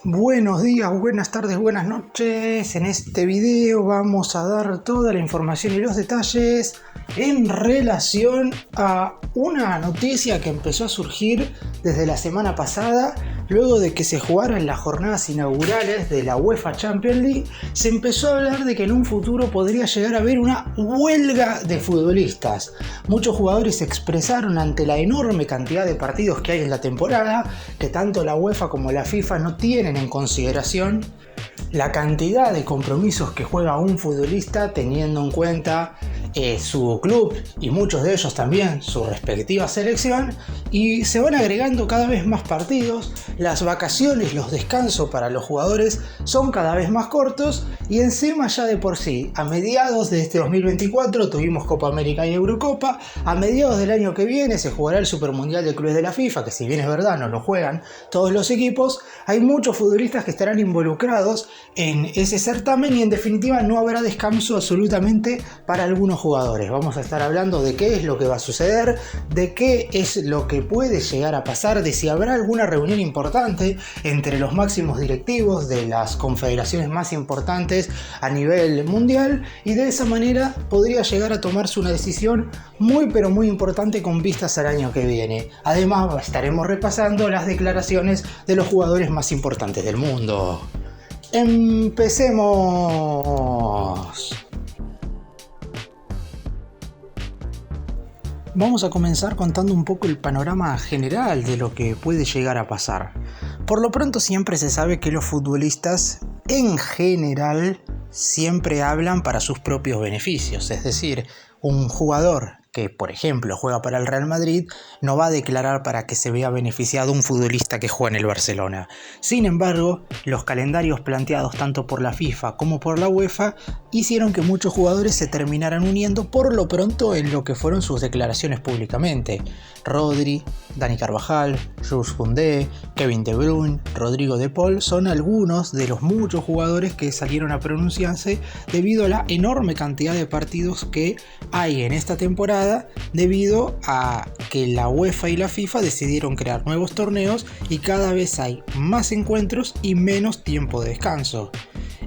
Buenos días, buenas tardes, buenas noches. En este video vamos a dar toda la información y los detalles en relación a una noticia que empezó a surgir desde la semana pasada. Luego de que se jugaran las jornadas inaugurales de la UEFA Champions League, se empezó a hablar de que en un futuro podría llegar a haber una huelga de futbolistas. Muchos jugadores se expresaron ante la enorme cantidad de partidos que hay en la temporada, que tanto la UEFA como la FIFA no tienen en consideración la cantidad de compromisos que juega un futbolista, teniendo en cuenta su club y muchos de ellos también su respectiva selección, y se van agregando cada vez más partidos. Las vacaciones, los descansos para los jugadores son cada vez más cortos, y encima ya de por sí a mediados de este 2024 tuvimos Copa América y Eurocopa. A mediados del año que viene se jugará el Super Mundial de Clubes de la FIFA, que si bien es verdad no lo juegan todos los equipos. Hay muchos futbolistas que estarán involucrados en ese certamen y en definitiva no habrá descanso absolutamente para algunos jugadores. Vamos a estar hablando de qué es lo que va a suceder, de qué es lo que puede llegar a pasar, de si habrá alguna reunión importante entre los máximos directivos de las confederaciones más importantes a nivel mundial, y de esa manera podría llegar a tomarse una decisión muy pero muy importante con vistas al año que viene. Además estaremos repasando las declaraciones de los jugadores más importantes del mundo. ¡Empecemos! Vamos a comenzar contando un poco el panorama general de lo que puede llegar a pasar. Por lo pronto siempre se sabe que los futbolistas en general siempre hablan para sus propios beneficios. Es decir, un jugador que por ejemplo juega para el Real Madrid no va a declarar para que se vea beneficiado un futbolista que juega en el Barcelona. Sin embargo, los calendarios planteados tanto por la FIFA como por la UEFA hicieron que muchos jugadores se terminaran uniendo por lo pronto en lo que fueron sus declaraciones públicamente. Rodri, Dani Carvajal, Jules Koundé, Kevin De Bruyne, Rodrigo De Paul son algunos de los muchos jugadores que salieron a pronunciarse debido a la enorme cantidad de partidos que hay en esta temporada, debido a que la UEFA y la FIFA decidieron crear nuevos torneos y cada vez hay más encuentros y menos tiempo de descanso.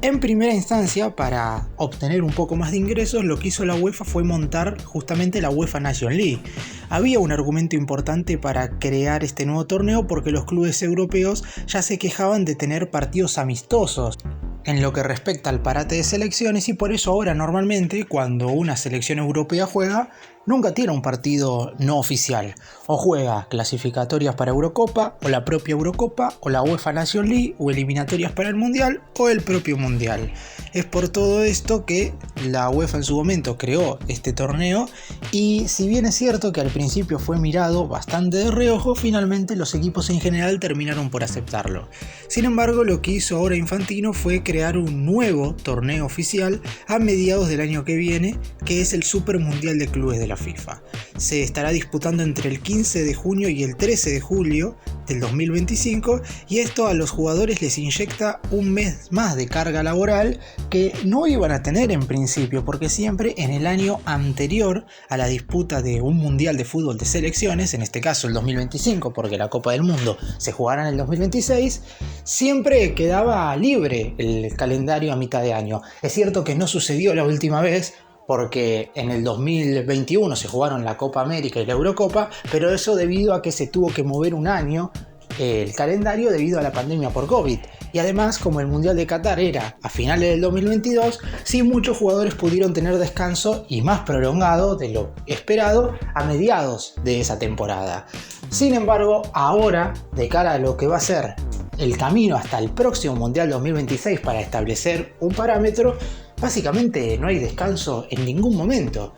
En primera instancia, para obtener un poco más de ingresos, lo que hizo la UEFA fue montar justamente la UEFA Nations League. Había un argumento importante para crear este nuevo torneo porque los clubes europeos ya se quejaban de tener partidos amistosos en lo que respecta al parate de selecciones, y por eso ahora normalmente cuando una selección europea juega nunca tiene un partido no oficial. O juega clasificatorias para Eurocopa, o la propia Eurocopa, o la UEFA Nations League, o eliminatorias para el Mundial, o el propio Mundial. Es por todo esto que la UEFA en su momento creó este torneo, y si bien es cierto que al principio fue mirado bastante de reojo, finalmente los equipos en general terminaron por aceptarlo. Sin embargo, lo que hizo ahora Infantino fue crear un nuevo torneo oficial a mediados del año que viene, que es el Super Mundial de Clubes de la FIFA. Se estará disputando entre el 15 de junio y el 13 de julio del 2025, y esto a los jugadores les inyecta un mes más de carga laboral que no iban a tener en principio, porque siempre en el año anterior a la disputa de un mundial de fútbol de selecciones, en este caso el 2025 porque la Copa del Mundo se jugará en el 2026, siempre quedaba libre el calendario a mitad de año. Es cierto que no sucedió la última vez, porque en el 2021 se jugaron la Copa América y la Eurocopa, pero eso debido a que se tuvo que mover un año el calendario debido a la pandemia por COVID. Y además, como el Mundial de Qatar era a finales del 2022, sí, muchos jugadores pudieron tener descanso, y más prolongado de lo esperado, a mediados de esa temporada. Sin embargo, ahora, de cara a lo que va a ser el camino hasta el próximo Mundial 2026 para establecer un parámetro, básicamente no hay descanso en ningún momento.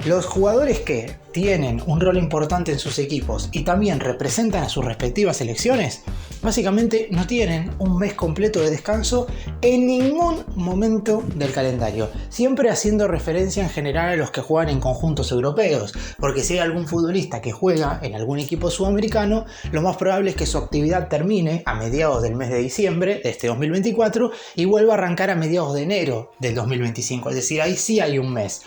Los jugadores que tienen un rol importante en sus equipos y también representan a sus respectivas selecciones, básicamente no tienen un mes completo de descanso en ningún momento del calendario, siempre haciendo referencia en general a los que juegan en conjuntos europeos, porque si hay algún futbolista que juega en algún equipo sudamericano, lo más probable es que su actividad termine a mediados del mes de diciembre de este 2024 y vuelva a arrancar a mediados de enero del 2025, es decir, ahí sí hay un mes.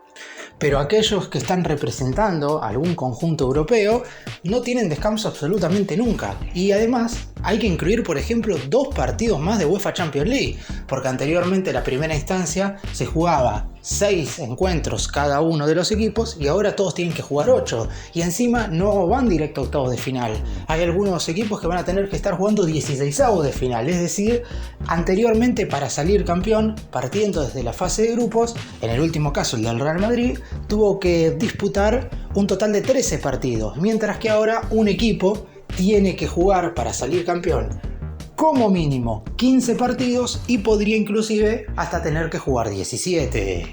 pero aquellos que están representando algún conjunto europeo no tienen descanso absolutamente nunca. Y además hay que incluir, por ejemplo, 2 partidos más de UEFA Champions League, porque anteriormente la primera instancia se jugaba 6 encuentros cada uno de los equipos y ahora todos tienen que jugar 8, y encima no van directo a octavos de final. Hay algunos equipos que van a tener que estar jugando 16avos de final, es decir, anteriormente para salir campeón, partiendo desde la fase de grupos, en el último caso el del Real Madrid, tuvo que disputar un total de 13 partidos, mientras que ahora un equipo tiene que jugar para salir campeón como mínimo 15 partidos y podría inclusive hasta tener que jugar 17.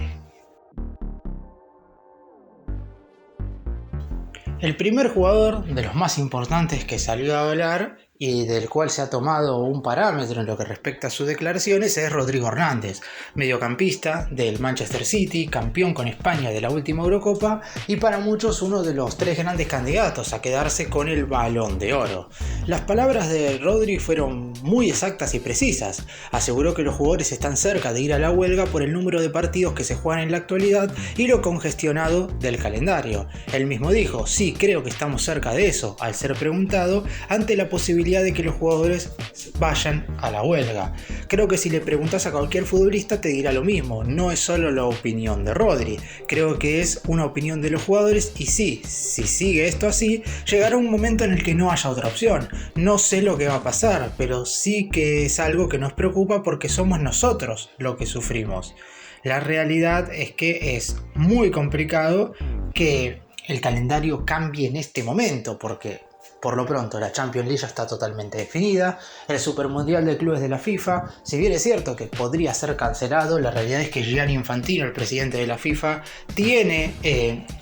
El primer jugador de los más importantes que salió a hablar y del cual se ha tomado un parámetro en lo que respecta a sus declaraciones es Rodrigo Hernández, mediocampista del Manchester City, campeón con España de la última Eurocopa y para muchos uno de los 3 grandes candidatos a quedarse con el Balón de Oro. Las palabras de Rodri fueron muy exactas y precisas. Aseguró que los jugadores están cerca de ir a la huelga por el número de partidos que se juegan en la actualidad y lo congestionado del calendario. Él mismo dijo: sí, creo que estamos cerca de eso, al ser preguntado ante la posibilidad de que los jugadores vayan a la huelga. Creo que si le preguntas a cualquier futbolista te dirá lo mismo, no es solo la opinión de Rodri, creo que es una opinión de los jugadores y sí, si sigue esto así, llegará un momento en el que no haya otra opción. No sé lo que va a pasar, pero sí que es algo que nos preocupa porque somos nosotros lo que sufrimos. La realidad es que es muy complicado que el calendario cambie en este momento, porque por lo pronto la Champions League ya está totalmente definida, el Supermundial de Clubes de la FIFA, si bien es cierto que podría ser cancelado, la realidad es que Gianni Infantino, el presidente de la FIFA, tiene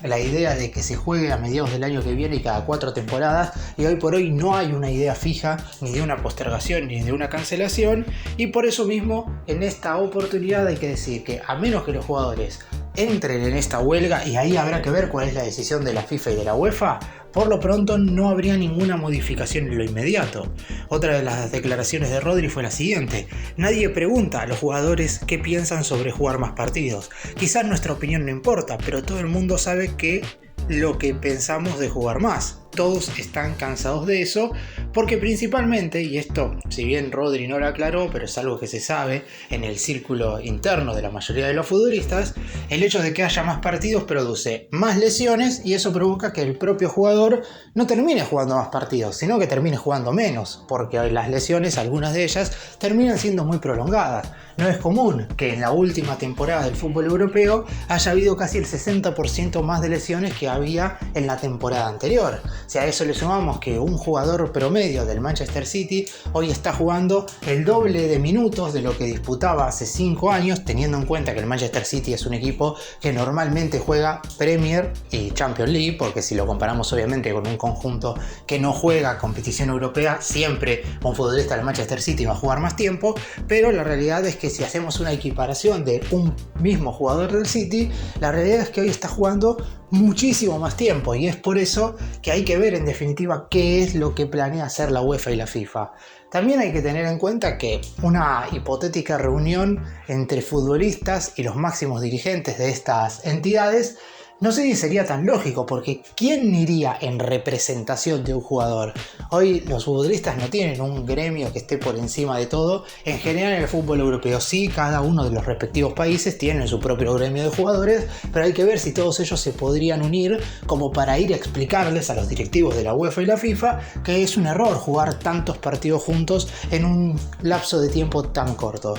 la idea de que se juegue a mediados del año que viene y cada 4 temporadas, y hoy por hoy no hay una idea fija ni de una postergación ni de una cancelación, y por eso mismo en esta oportunidad hay que decir que a menos que los jugadores entren en esta huelga, y ahí habrá que ver cuál es la decisión de la FIFA y de la UEFA, por lo pronto no habría ninguna modificación en lo inmediato. Otra de las declaraciones de Rodri fue la siguiente: nadie pregunta a los jugadores qué piensan sobre jugar más partidos. Quizás nuestra opinión no importa, pero todo el mundo sabe que lo que pensamos de jugar más. Todos están cansados de eso, porque principalmente, y esto si bien Rodri no lo aclaró, pero es algo que se sabe en el círculo interno de la mayoría de los futbolistas, el hecho de que haya más partidos produce más lesiones y eso provoca que el propio jugador no termine jugando más partidos, sino que termine jugando menos, porque las lesiones, algunas de ellas, terminan siendo muy prolongadas. No es común que en la última temporada del fútbol europeo haya habido casi el 60% más de lesiones que había en la temporada anterior. Si a eso le sumamos que un jugador promedio del Manchester City hoy está jugando el doble de minutos de lo que disputaba hace 5 años, teniendo en cuenta que el Manchester City es un equipo que normalmente juega Premier y Champions League, porque si lo comparamos obviamente con un conjunto que no juega competición europea, siempre un futbolista del Manchester City va a jugar más tiempo, pero la realidad es que si hacemos una equiparación de un mismo jugador del City, la realidad es que hoy está jugando muchísimo más tiempo y es por eso que hay que ver en definitiva qué es lo que planea hacer la UEFA y la FIFA. También hay que tener en cuenta que una hipotética reunión entre futbolistas y los máximos dirigentes de estas entidades no sé si sería tan lógico, porque ¿quién iría en representación de un jugador? Hoy los futbolistas no tienen un gremio que esté por encima de todo. En general en el fútbol europeo sí, cada uno de los respectivos países tiene su propio gremio de jugadores, pero hay que ver si todos ellos se podrían unir como para ir a explicarles a los directivos de la UEFA y la FIFA que es un error jugar tantos partidos juntos en un lapso de tiempo tan corto.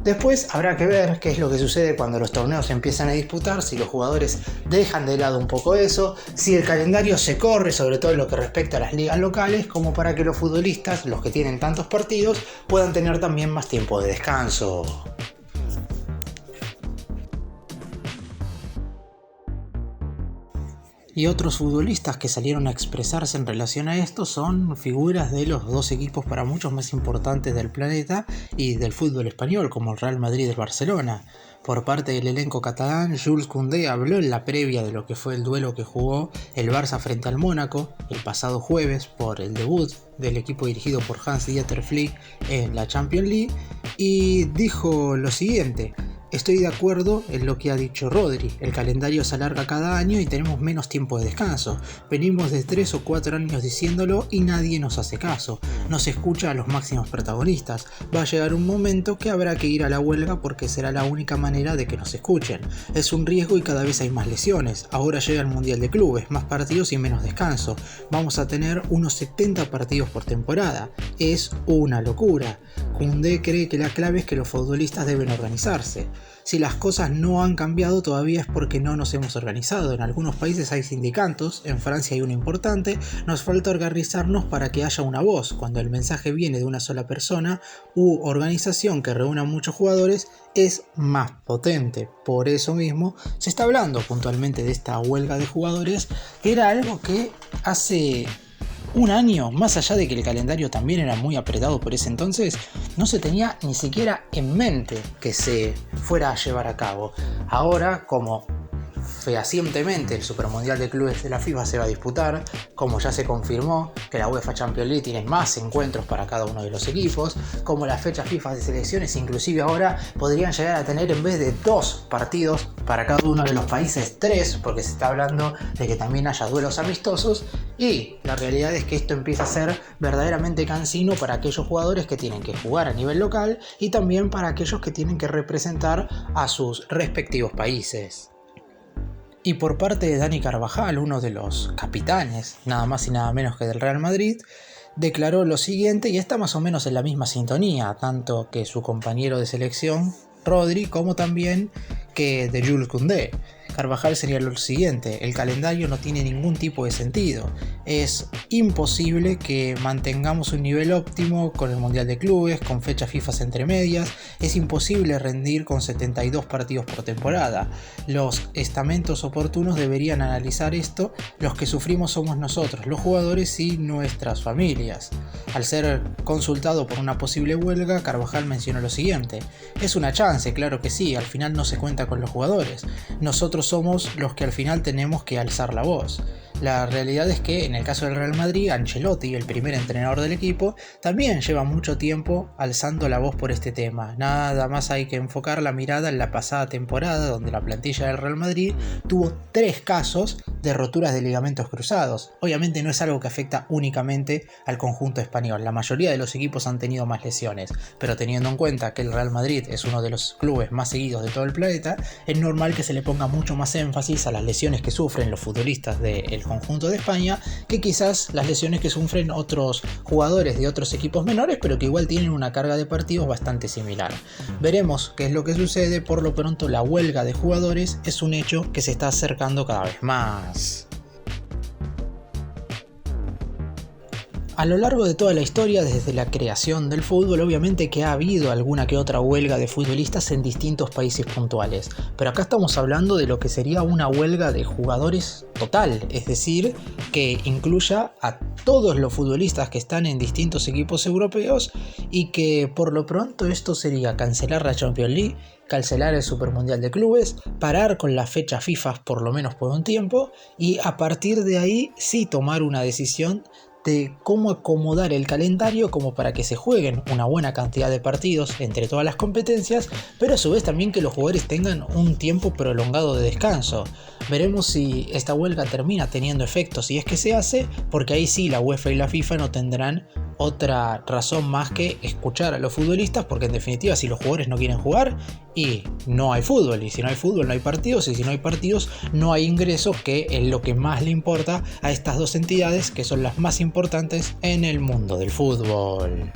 Después habrá que ver qué es lo que sucede cuando los torneos empiezan a disputar, si los jugadores dejan de lado un poco eso, si el calendario se corre, sobre todo en lo que respecta a las ligas locales, como para que los futbolistas, los que tienen tantos partidos, puedan tener también más tiempo de descanso. Y otros futbolistas que salieron a expresarse en relación a esto son figuras de los 2 equipos para muchos más importantes del planeta y del fútbol español, como el Real Madrid y el Barcelona. Por parte del elenco catalán, Jules Koundé habló en la previa de lo que fue el duelo que jugó el Barça frente al Mónaco el pasado jueves por el debut del equipo dirigido por Hans-Dieter Flick en la Champions League y dijo lo siguiente: estoy de acuerdo en lo que ha dicho Rodri. El calendario se alarga cada año y tenemos menos tiempo de descanso. Venimos de 3 o 4 años diciéndolo y nadie nos hace caso. No se escucha a los máximos protagonistas. Va a llegar un momento que habrá que ir a la huelga porque será la única manera de que nos escuchen. Es un riesgo y cada vez hay más lesiones. Ahora llega el Mundial de Clubes, más partidos y menos descanso. Vamos a tener unos 70 partidos por temporada. Es una locura. Koundé cree que la clave es que los futbolistas deben organizarse. Si las cosas no han cambiado todavía es porque no nos hemos organizado. En algunos países hay sindicatos, en Francia hay uno importante, nos falta organizarnos para que haya una voz. Cuando el mensaje viene de una sola persona u organización que reúna muchos jugadores, es más potente. Por eso mismo se está hablando puntualmente de esta huelga de jugadores, que era algo que hace un año, más allá de que el calendario también era muy apretado por ese entonces, no se tenía ni siquiera en mente que se fuera a llevar a cabo. Ahora, como fehacientemente el Supermundial de Clubes de la FIFA se va a disputar, como ya se confirmó que la UEFA Champions League tiene más encuentros para cada uno de los equipos, como las fechas FIFA de selecciones inclusive ahora podrían llegar a tener en vez de 2 partidos para cada uno de los países 3, porque se está hablando de que también haya duelos amistosos, y la realidad es que esto empieza a ser verdaderamente cansino para aquellos jugadores que tienen que jugar a nivel local y también para aquellos que tienen que representar a sus respectivos países. Y por parte de Dani Carvajal, uno de los capitanes, nada más y nada menos que del Real Madrid, declaró lo siguiente, y está más o menos en la misma sintonía, tanto que su compañero de selección, Rodri, como también que de Jules Koundé. Carvajal sería lo siguiente: el calendario no tiene ningún tipo de sentido. Es imposible que mantengamos un nivel óptimo con el Mundial de Clubes, con fechas FIFA entre medias. Es imposible rendir con 72 partidos por temporada. Los estamentos oportunos deberían analizar esto. Los que sufrimos somos nosotros, los jugadores y nuestras familias. Al ser consultado por una posible huelga, Carvajal mencionó lo siguiente: es una chance, claro que sí, al final no se cuenta con los jugadores. Nosotros somos los que al final tenemos que alzar la voz. La realidad es que en el caso del Real Madrid, Ancelotti, el primer entrenador del equipo, también lleva mucho tiempo alzando la voz por este tema. Nada más hay que enfocar la mirada en la pasada temporada, donde la plantilla del Real Madrid tuvo 3 casos de roturas de ligamentos cruzados. Obviamente no es algo que afecta únicamente al conjunto español. La mayoría de los equipos han tenido más lesiones, pero teniendo en cuenta que el Real Madrid es uno de los clubes más seguidos de todo el planeta, es normal que se le ponga mucho más énfasis a las lesiones que sufren los futbolistas del conjunto de España que quizás las lesiones que sufren otros jugadores de otros equipos menores, pero que igual tienen una carga de partidos bastante similar. Veremos qué es lo que sucede. Por lo pronto, la huelga de jugadores es un hecho que se está acercando cada vez más. A lo largo de toda la historia, desde la creación del fútbol, obviamente que ha habido alguna que otra huelga de futbolistas en distintos países puntuales, pero acá estamos hablando de lo que sería una huelga de jugadores total, es decir, que incluya a todos los futbolistas que están en distintos equipos europeos, y que por lo pronto esto sería cancelar la Champions League, cancelar el Supermundial de Clubes, parar con la fecha FIFA por lo menos por un tiempo, y a partir de ahí sí tomar una decisión de cómo acomodar el calendario como para que se jueguen una buena cantidad de partidos entre todas las competencias, pero a su vez también que los jugadores tengan un tiempo prolongado de descanso. Veremos si esta huelga termina teniendo efecto, si es que se hace, porque ahí sí la UEFA y la FIFA no tendrán otra razón más que escuchar a los futbolistas, porque en definitiva si los jugadores no quieren jugar, y no hay fútbol, y si no hay fútbol no hay partidos, y si no hay partidos no hay ingresos, que es lo que más le importa a estas dos entidades que son las más importantes en el mundo del fútbol.